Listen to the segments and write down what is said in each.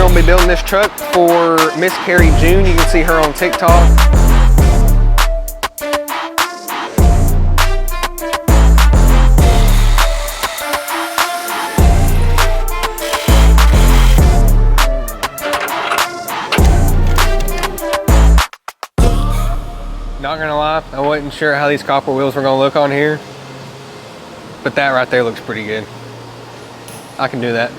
gonna be building this truck for Miss Carrie June. You can see her on TikTok. Not gonna lie, I wasn't sure how these copper wheels were gonna look on here, but that right there looks pretty good. I can do that.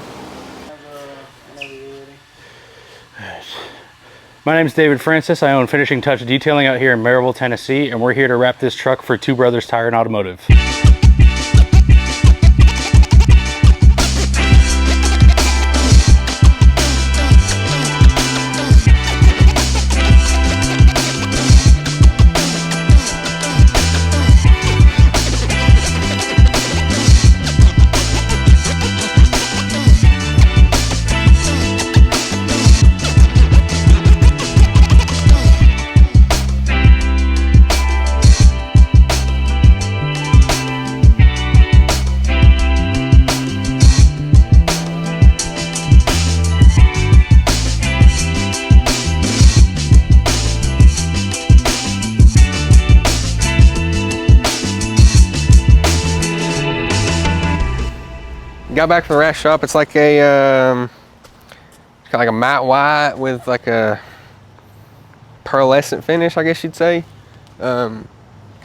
My name is David Francis. I own Finishing Touch Detailing out here in Maryville, Tennessee, and we're here to wrap this truck for Two Brothers Tire and Automotive. Got back from the rash shop. It's like a kind of like a matte white with like a pearlescent finish, I guess you'd say. Kind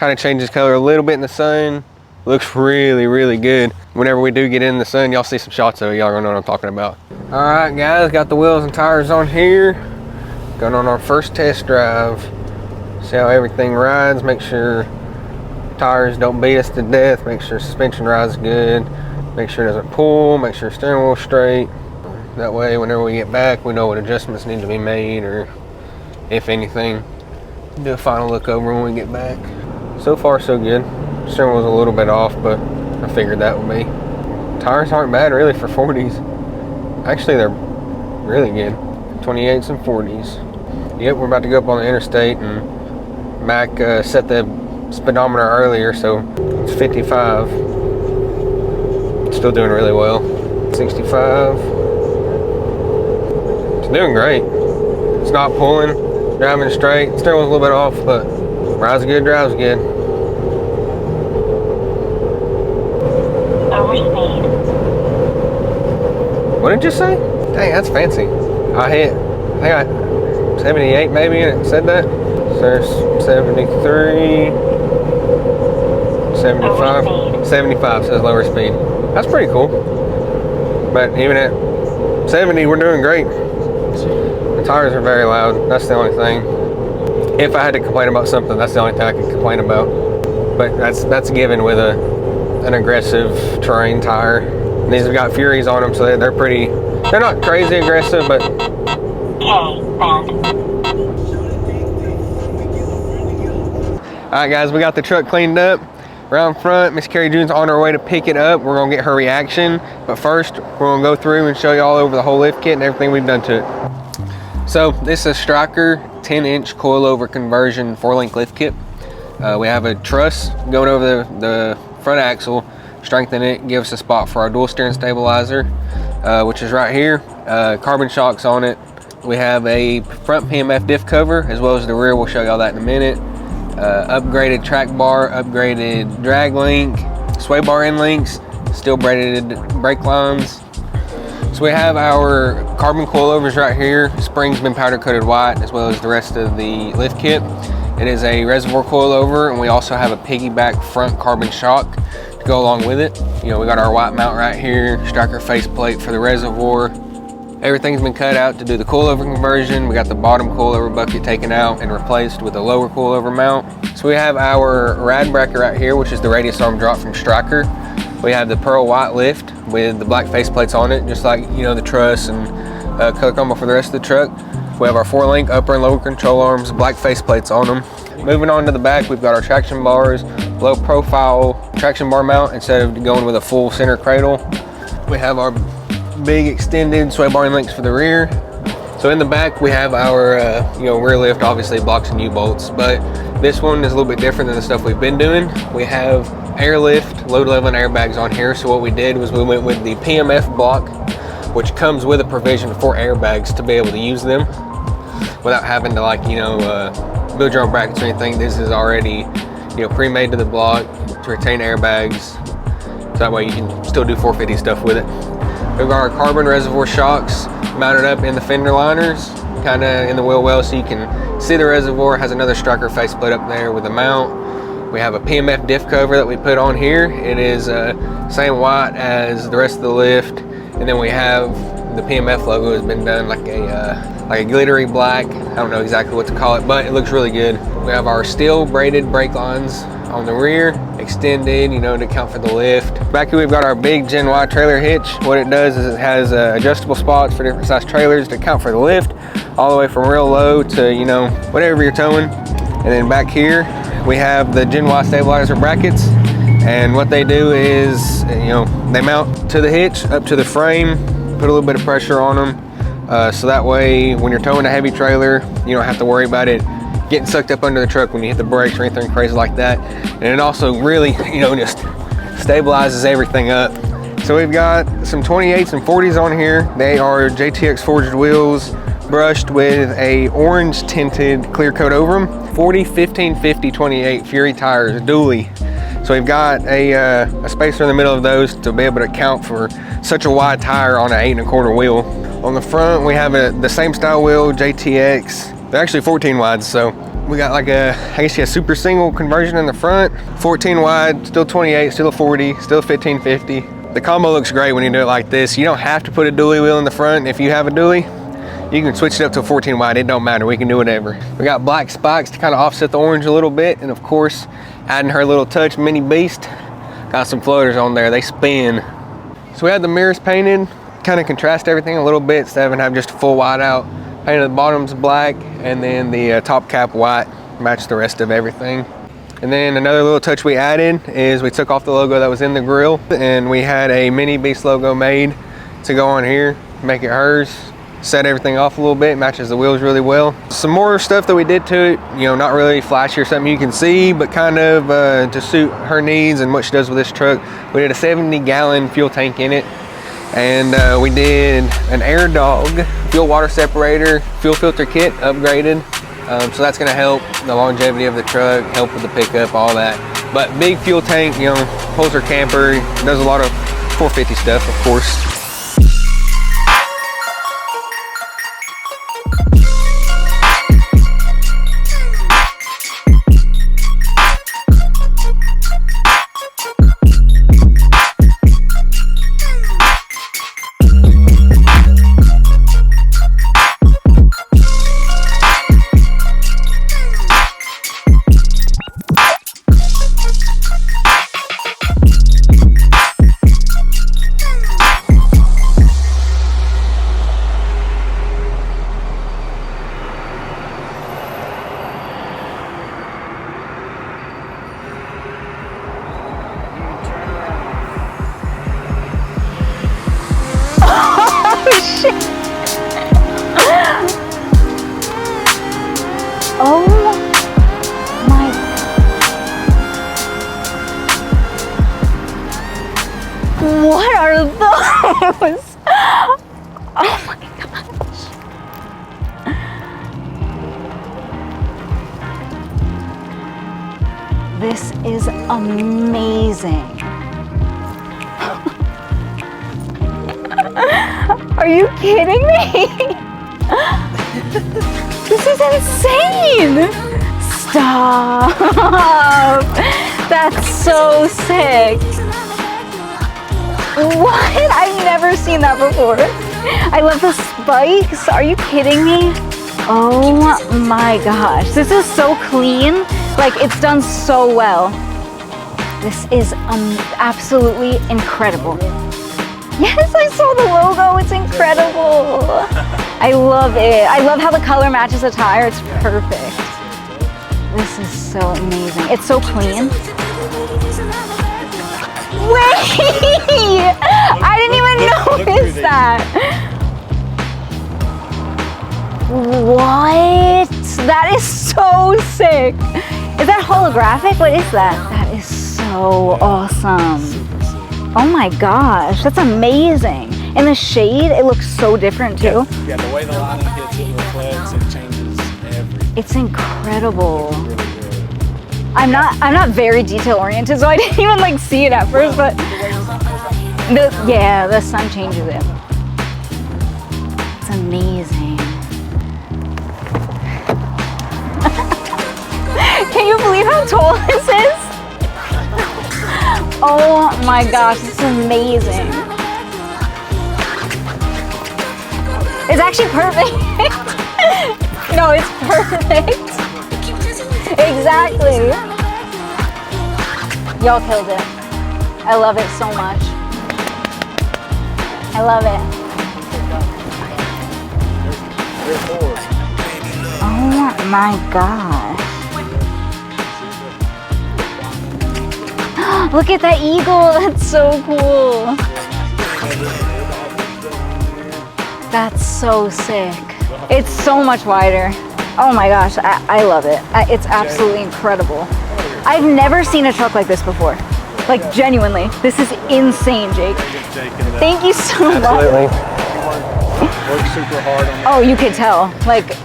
of changes color a little bit in the sun. Looks really, really good. Whenever we do get in the sun, y'all see some shots of it. Y'all gonna know what I'm talking about. All right, guys, got the wheels and tires on here. Going on our first test drive. See how everything rides. Make sure tires don't beat us to death. Make sure suspension rides good. Make sure it doesn't pull, make sure steering wheel's straight. That way, whenever we get back, we know what adjustments need to be made, or if anything. Do a final look over when we get back. So far, so good. Steering wheel's a little bit off, but I figured that would be. Tires aren't bad, really, for 40s. Actually, they're really good. 28s and 40s. Yep, we're about to go up on the interstate, and Mac set the speedometer earlier, so it's 55. Still doing really well. 65. It's doing great. It's not pulling, driving straight. Steering wheel's a little bit off, but rides good, drives good. Overspeed. What did you say? Dang, that's fancy. I think 78 maybe, and it said that. So there's 73, 75. 75 says lower speed. That's pretty cool. But even at 70, we're doing great. The tires are very loud. That's the only thing. If I had to complain about something, that's the only thing I could complain about. But that's given with an aggressive terrain tire. And these have got Furies on them, so they're pretty. They're not crazy aggressive, but. Alright, guys, we got the truck cleaned up. Around front, Miss Carrie June's on her way to pick it up. We're gonna get her reaction, but first we're gonna go through and show you all over the whole lift kit and everything we've done to it. So this is Striker 10-inch coilover conversion 4-link lift kit. We have a truss going over the front axle, strengthen it, give us a spot for our dual steering stabilizer, which is right here. Carbon shocks on it. We have a front PMF diff cover as well as the rear. We'll show y'all that in a minute. Upgraded track bar, upgraded drag link, sway bar end links, steel braided brake lines. So we have our carbon coilovers right here. Spring's been powder coated white as well as the rest of the lift kit. It is a reservoir coilover, and we also have a piggyback front carbon shock to go along with it. You know, we got our white mount right here, Striker faceplate for the reservoir. Everything's been cut out to do the coilover conversion. We got the bottom coilover bucket taken out and replaced with a lower coilover mount. So we have our rad bracket right here, which is the radius arm drop from Striker. We have the pearl white lift with the black faceplates on it, just like, you know, the truss and color combo for the rest of the truck. We have our 4-link upper and lower control arms, black faceplates on them. Moving on to the back, we've got our traction bars, low profile traction bar mount instead of going with a full center cradle. We have our big extended sway bar links for the rear. So in the back we have our rear lift, obviously blocks and U-bolts, but this one is a little bit different than the stuff we've been doing. We have airlift, load leveling airbags on here. So what we did was we went with the PMF block which comes with a provision for airbags to be able to use them without having to, like, you know, build your own brackets or anything. This is already, you know, pre-made to the block to retain airbags, so that way you can still do 450 stuff with it. We've got our carbon reservoir shocks mounted up in the fender liners, kind of in the wheel well, so you can see the reservoir. It has another striker faceplate up there with a mount. We have a PMF diff cover that we put on here. It is same white as the rest of the lift, and then we have the PMF logo has been done like a glittery black. I don't know exactly what to call it, but it looks really good. We have our steel braided brake lines on the rear, extended, you know, to account for the lift. Back here we've got our big Gen Y trailer hitch. What it does is it has adjustable spots for different size trailers to account for the lift, all the way from real low to, you know, whatever you're towing. And then back here we have the Gen Y stabilizer brackets, and what they do is, you know, they mount to the hitch up to the frame, put a little bit of pressure on them, so that way when you're towing a heavy trailer, you don't have to worry about it getting sucked up under the truck when you hit the brakes or anything crazy like that. And it also really, you know, just stabilizes everything up. So we've got some 28s and 40s on here. They are JTX forged wheels brushed with a orange tinted clear coat over them. 40, 15, 50, 28 Fury tires, dually. So we've got a spacer in the middle of those to be able to account for such a wide tire on an 8 1/4 wheel. On the front we have the same style wheel, JTX. They're actually 14 wide, so we got like a, I guess, a super single conversion in the front. 14 wide, still 28, still a 40, still 15, 50. The combo looks great when you do it like this. You don't have to put a dually wheel in the front. If you have a dually, you can switch it up to a 14 wide. It don't matter, we can do whatever. We got black spikes to kind of offset the orange a little bit, and of course, adding her little touch Minibeast. Got some floaters on there, they spin. So we had the mirrors painted, kind of contrast everything a little bit instead of having just a full white out. Painted the bottoms black, and then the top cap white, matched the rest of everything. And then another little touch we added is we took off the logo that was in the grill, and we had a Minibeast logo made to go on here, make it hers. Set everything off a little bit, matches the wheels really well. Some more stuff that we did to it, you know, not really flashy or something you can see, but kind of to suit her needs and what she does with this truck. We did a 70-gallon fuel tank in it, and we did an Air Dog fuel water separator fuel filter kit upgraded. So that's gonna help the longevity of the truck, help with the pickup, all that. But big fuel tank, you know, pulls her camper, does a lot of 450 stuff, of course. Oh my. What are those? Oh my gosh. This is amazing. Are you kidding me? This is insane! Stop! That's so sick! What? I've never seen that before. I love the spikes. Are you kidding me? Oh my gosh. This is so clean. Like, it's done so well. This is absolutely incredible. Yes, I saw the logo. It's incredible. I love it. I love how the color matches the tire. It's perfect. This is so amazing. It's so clean. Wait! I didn't even notice that. What? That is so sick. Is that holographic? What is that? That is so awesome. Oh my gosh, that's amazing. In the shade, it looks so different too. Yeah, the way the lighting hits it reflects, it changes everything. It's incredible. It's really good. I'm not very detail oriented, so I didn't even like see it at first, but the sun changes it. It's amazing. Can you believe how tall this is? Oh my gosh, it's amazing. It's actually perfect. No, it's perfect. Exactly. Y'all killed it. I love it so much. I love it. Oh my gosh. Look at that eagle. That's so cool. That's so sick. It's so much wider. Oh my gosh, I love it. It's absolutely incredible. I've never seen a truck like this before. Like genuinely, this is insane, Jake. Thank you so much. Absolutely. Worked super hard on it. Oh, you could tell. Like,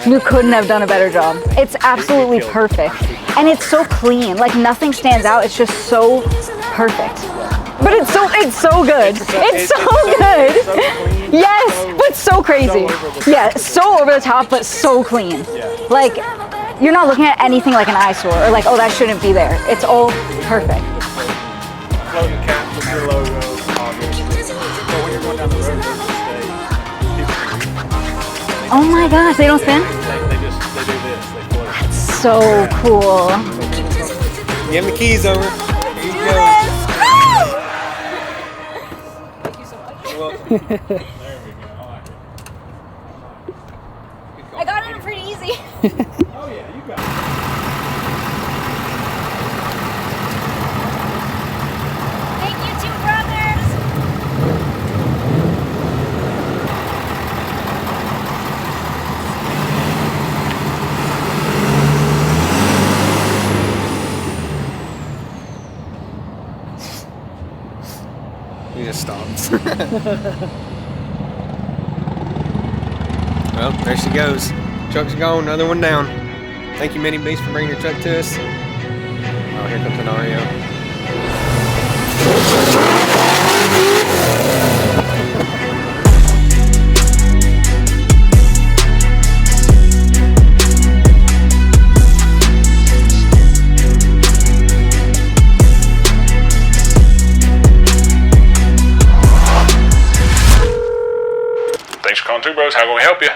you couldn't have done a better job. It's absolutely perfect. And it's so clean. Like, nothing stands out. It's just so perfect. But it's so good. It's so good. Yes, but so crazy. Yeah, so over the top, but so clean. Like, you're not looking at anything like an eyesore or like, oh, that shouldn't be there. It's all perfect. Floating caps with your logo, obviously. So when you're going down the road, they Oh my gosh, they don't spin? they do this. They float. So cool. Give him the keys over. Here you go. Thank you so much. There we go. I got it pretty easy. Oh yeah, you got it. Thank you, two brothers. He just stops. Well, there she goes. Truck's gone, another one down. Thank you, Minibeast, for bringing your truck to us. Oh, here comes an REO. Thanks for calling Two Bros. How can we help you?